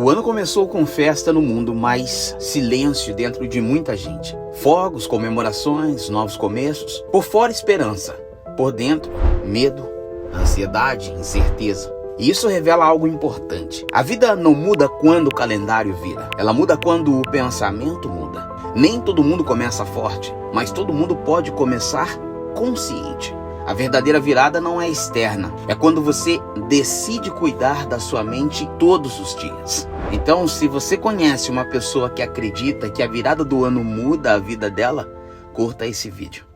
O ano começou com festa no mundo, mas silêncio dentro de muita gente. Fogos, comemorações, novos começos. Por fora, esperança. Por dentro, medo, ansiedade, incerteza. E isso revela algo importante. A vida não muda quando o calendário vira. Ela muda quando o pensamento muda. Nem todo mundo começa forte, mas todo mundo pode começar consciente. A verdadeira virada não é externa, é quando você decide cuidar da sua mente todos os dias. Então, se você conhece uma pessoa que acredita que a virada do ano muda a vida dela, curta esse vídeo.